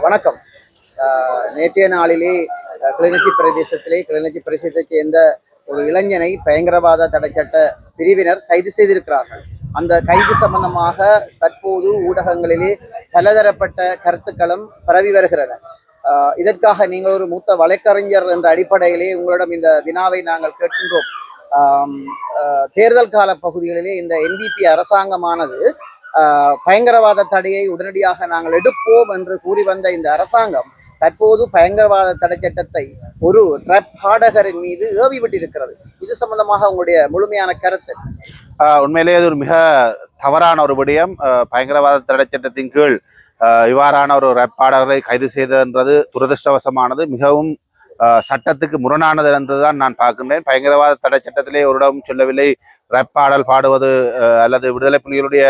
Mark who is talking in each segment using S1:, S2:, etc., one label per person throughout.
S1: வணக்கம். நேற்றைய நாளிலே கிளிநொச்சி பிரதேசத்தைச் சேர்ந்த ஒரு இளைஞனை பயங்கரவாத தடைச்சட்ட பிரிவினர் கைது செய்திருக்கிறார்கள். அந்த கைது சம்பந்தமாக தற்போது ஊடகங்களிலே பலதரப்பட்ட கருத்துக்களும் பரவி வருகின்றன. இதற்காக நீங்கள் ஒரு மூத்த வழக்கறிஞர் என்ற அடிப்படையிலே உங்களிடம் இந்த வினாவை நாங்கள் கேட்கின்றோம். தேர்தல் கால பகுதிகளிலே இந்த என்பிபி அரசாங்கமானது பயங்கரவாத தடையை உடனடியாக நாங்கள் எடுப்போம் என்று கூறி வந்த இந்த அரசாங்கம் தற்போது பயங்கரவாத தடை சட்டத்தை ஒரு ட்ரப் பாடகரின் மீது ஏவி விட்டிருக்கிறது. இது சம்பந்தமாக உங்களுடைய முழுமையான கருத்து?
S2: உண்மையிலேயே அது ஒரு மிக தவறான ஒரு விடயம். பயங்கரவாத தடை சட்டத்தின் கீழ் இவ்வாறான ஒரு ரப் பாடகரை கைது செய்தது துரதிருஷ்டவசமானது, மிகவும் சட்டத்துக்கு முரணானது என்றுதான் நான் பார்க்கின்றேன். பயங்கரவாத தடை சட்டத்திலே ஒரு இடம் சொல்லவில்லை ரப் பாடல் பாடுவது அல்லது விடுதலை புலிகளுடைய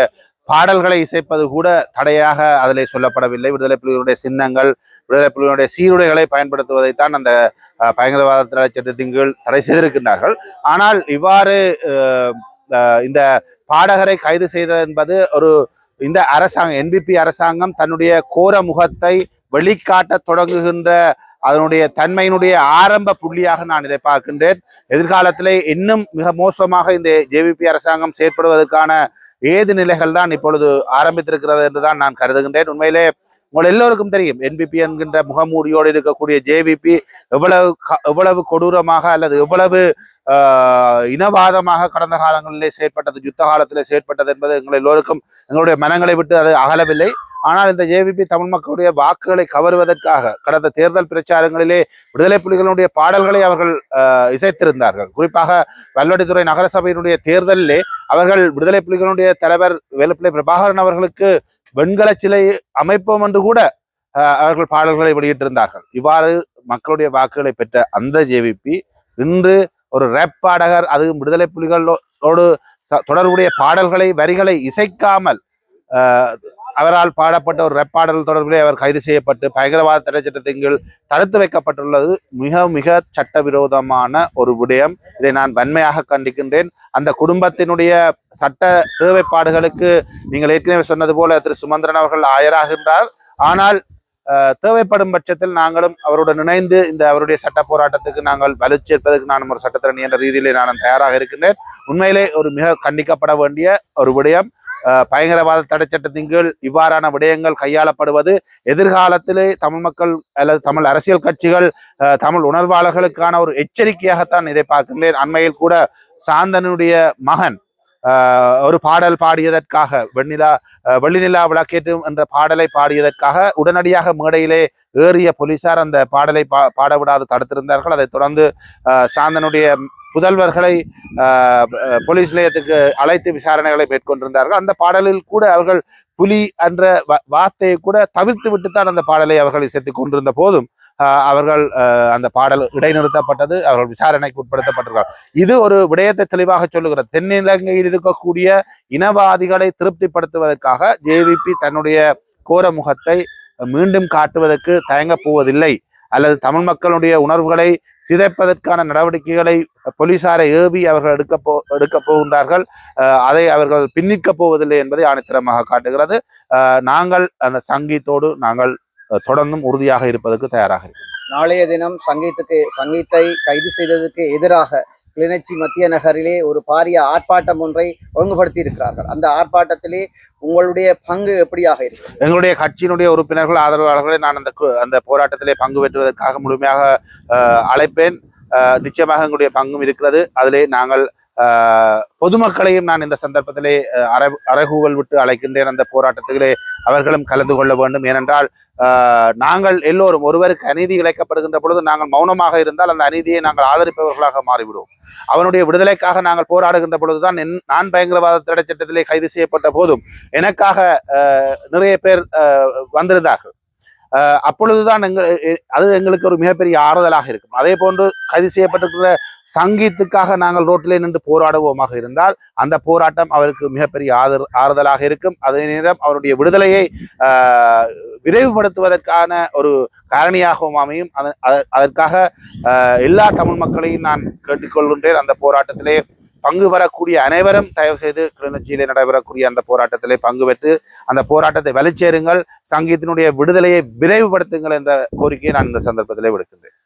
S2: பாடல்களை இசைப்பது கூட தடையாக அதிலே சொல்லப்படவில்லை. விடுதலை புலிகளுடைய சின்னங்கள், விடுதலை புலிகளுடைய சீருடைகளை பயன்படுத்துவதைத்தான் அந்த பயங்கரவாத தடை சட்டத்தின் கீழ் தடை செய்திருக்கின்றார்கள். ஆனால் இவ்வாறு இந்த பாடகரை கைது செய்தது என்பது இந்த அரசாங்கம், என்பிபி அரசாங்கம் தன்னுடைய கோர முகத்தை வெளிக்காட்ட தொடங்குகின்ற அதனுடைய தன்மையினுடைய ஆரம்ப புள்ளியாக நான் இதை பார்க்கின்றேன். எதிர்காலத்திலே இன்னும் மிக மோசமாக இந்த ஜேவிபி அரசாங்கம் செயற்படுவதற்கான ஏது நிலைகள் தான் இப்பொழுது ஆரம்பித்திருக்கிறது என்றுதான் நான் கருதுகின்றேன். உண்மையிலே உங்கள் எல்லோருக்கும் தெரியும், என்பிபி என்கின்ற முகமூடியோடு இருக்கக்கூடிய ஜேவிபி எவ்வளவு கொடூரமாக அல்லது எவ்வளவு இனவாதமாக கடந்த காலங்களிலே செயற்பட்டது, யுத்த காலத்திலே செயற்பட்டது என்பது எங்கள் எல்லோருக்கும் எங்களுடைய மனங்களை விட்டு அது அகலவில்லை. ஆனால் இந்த ஜேவிபி தமிழ் மக்களுடைய வாக்குகளை கவருவதற்காக கடந்த தேர்தல் பிரச்சாரங்களிலே விடுதலை புலிகளுடைய பாடல்களை அவர்கள் இசைத்திருந்தார்கள். குறிப்பாக வல்வடித்துறை நகரசபையினுடைய தேர்தலிலே அவர்கள் விடுதலை புலிகளுடைய தலைவர் வேலுப்பிள்ளை பிரபாகரன் அவர்களுக்கு வெண்கல சிலை அமைப்போம் என்று கூட அவர்கள் பாடல்களை வெளியிட்டிருந்தார்கள். இவ்வாறு மக்களுடைய வாக்குகளை பெற்ற அந்த ஜேவிபி இன்று ஒரு ரேப் பாடகர், அது விடுதலை புலிகளோடு தொடர்புடைய பாடல்களை வரிகளை இசைக்காமல் அவரால் பாடப்பட்ட ஒரு ரேப் பாடல் தொடர்பிலே அவர் கைது செய்யப்பட்டு பயங்கரவாத தடை சட்டத்தின் கீழ் தடுத்து வைக்கப்பட்டுள்ளது மிக மிக சட்டவிரோதமான ஒரு விடயம். இதை நான் வன்மையாக கண்டிக்கின்றேன். அந்த குடும்பத்தினுடைய சட்ட தேவைப்பாடுகளுக்கு நீங்கள் ஏற்கனவே சொன்னது போல திரு சுமந்திரன் அவர்கள் ஆயராகின்றார். ஆனால் தேவைப்படும் பட்சத்தில் நாங்களும் அவருடன் இணைந்து இந்த அவருடைய சட்ட போராட்டத்துக்கு நாங்கள் வலுச்சேர்ப்பதற்கு நான் ஒரு சட்டத்திரணி என்ற ரீதியிலே நான் தயாராக இருக்கின்றேன். உண்மையிலே ஒரு மிக கண்டிக்கப்பட வேண்டிய ஒரு விடயம். பயங்கரவாத தடை சட்டத்தின் கீழ் இவ்வாறான விடயங்கள் கையாளப்படுவது எதிர்காலத்திலே தமிழ் மக்கள் அல்லது தமிழ் அரசியல் கட்சிகள், தமிழ் உணர்வாளர்களுக்கான ஒரு எச்சரிக்கையாகத்தான் இதை பார்க்கின்றேன். அண்மையில் கூட சாந்தனுடைய மகன் ஒரு பாடல் பாடியதற்காக வெள்ளி நிலா விளக்கேற்றும் என்ற பாடலை பாடியதற்காக உடனடியாக மேடையிலே ஏறிய போலீசார் அந்த பாடலை பாடவிடாது தடுத்திருந்தார்கள். அதைத் தொடர்ந்து சாந்தனுடைய புதல்வர்களை போலீஸ் நிலையத்துக்கு அழைத்து விசாரணைகளை மேற்கொண்டிருந்தார்கள். அந்த பாடலில் கூட அவர்கள் புலி என்ற வார்த்தையை கூட தவிர்த்து விட்டுத்தான் அந்த பாடலை அவர்கள் இசைத்துக் கொண்டிருந்த போதும் அவர்கள் அந்த பாடல் இடைநிறுத்தப்பட்டது, அவர்கள் விசாரணைக்கு உட்படுத்தப்பட்டிருக்கிறார். இது ஒரு விடயத்தை தெளிவாக சொல்லுகிறது. தென்னிலங்கையில் இருக்கக்கூடிய இனவாதிகளை திருப்திப்படுத்துவதற்காக ஜேவிபி தன்னுடைய கோர முகத்தை மீண்டும் காட்டுவதற்கு தயங்கப் போவதில்லை, அல்லது தமிழ் மக்களுடைய உணர்வுகளை சிதைப்பதற்கான நடவடிக்கைகளை போலீசாரை ஏவி அவர்கள் எடுக்க போகின்றார்கள். அதை அவர்கள் பின்னிக்கப் போவதில்லை என்பதை ஆணித்தரமாக காட்டுகிறது. நாங்கள் அந்த சங்கீத்தோடு நாங்கள் தொடர்ந்தும் உறுதியாக இருப்பதற்கு தயாராக இருக்கிறோம்.
S1: நாளைய தினம் சங்கீத்தை கைது செய்ததற்கு எதிராக கிளிநொச்சி மத்திய நகரிலே ஒரு பாரிய ஆர்ப்பாட்டம் ஒன்றை ஒழுங்குபடுத்தி இருக்கிறார்கள். அந்த ஆர்ப்பாட்டத்திலே உங்களுடைய பங்கு எப்படியாக இருக்கு?
S2: எங்களுடைய கட்சியினுடைய உறுப்பினர்கள், ஆதரவாளர்களை நான் அந்த போராட்டத்திலே பங்கு பெற்றுவதற்காக முழுமையாக அழைப்பேன். நிச்சயமாக எங்களுடைய பங்கும் இருக்கிறது. அதிலே நாங்கள் பொதுமக்களையும் நான் இந்த சந்தர்ப்பத்திலே அறைகூவல் விட்டு அழைக்கின்றேன். அந்த போராட்டத்திலே அவர்களும் கலந்து கொள்ள வேண்டும். ஏனென்றால் நாங்கள் எல்லோரும் ஒருவருக்கு அநீதி இழைக்கப்படுகின்ற பொழுது நாங்கள் மௌனமாக இருந்தால் அந்த அநீதியை நாங்கள் ஆதரிப்பவர்களாக மாறிவிடுவோம். அவனுடைய விடுதலைக்காக நாங்கள் போராடுகின்ற பொழுதுதான் நான் பயங்கரவாத தடை சட்டத்திலே கைது செய்யப்பட்ட போதும் எனக்காக நிறைய பேர் வந்திருந்தார்கள். அப்பொழுதுதான் அது எங்களுக்கு ஒரு மிகப்பெரிய ஆறுதலாக இருக்கும். அதே போன்று கைது செய்யப்பட்டிருக்கிற சங்கீத்துக்காக நாங்கள் ரோட்டிலே நின்று போராடுவோமாக இருந்தால் அந்த போராட்டம் அவருக்கு மிகப்பெரிய ஆறுதலாக இருக்கும். அதே நேரம் அவருடைய விடுதலையை விரைவுபடுத்துவதற்கான ஒரு காரணியாகவும் அமையும். அதற்காக எல்லா தமிழ் மக்களையும் நான் கேட்டுக்கொள்கின்றேன். அந்த போராட்டத்திலே பங்கு பெறக்கூடிய அனைவரும் தயவு செய்து கிளிநொச்சியிலே நடைபெறக்கூடிய அந்த போராட்டத்திலே பங்கு பெற்று அந்த போராட்டத்தை வலுச்சேருங்கள், சங்கீதத்தினுடைய விடுதலையை விரைவுபடுத்துங்கள் என்ற கோரிக்கையை நான் இந்த சந்தர்ப்பத்திலே விடுக்கின்றேன்.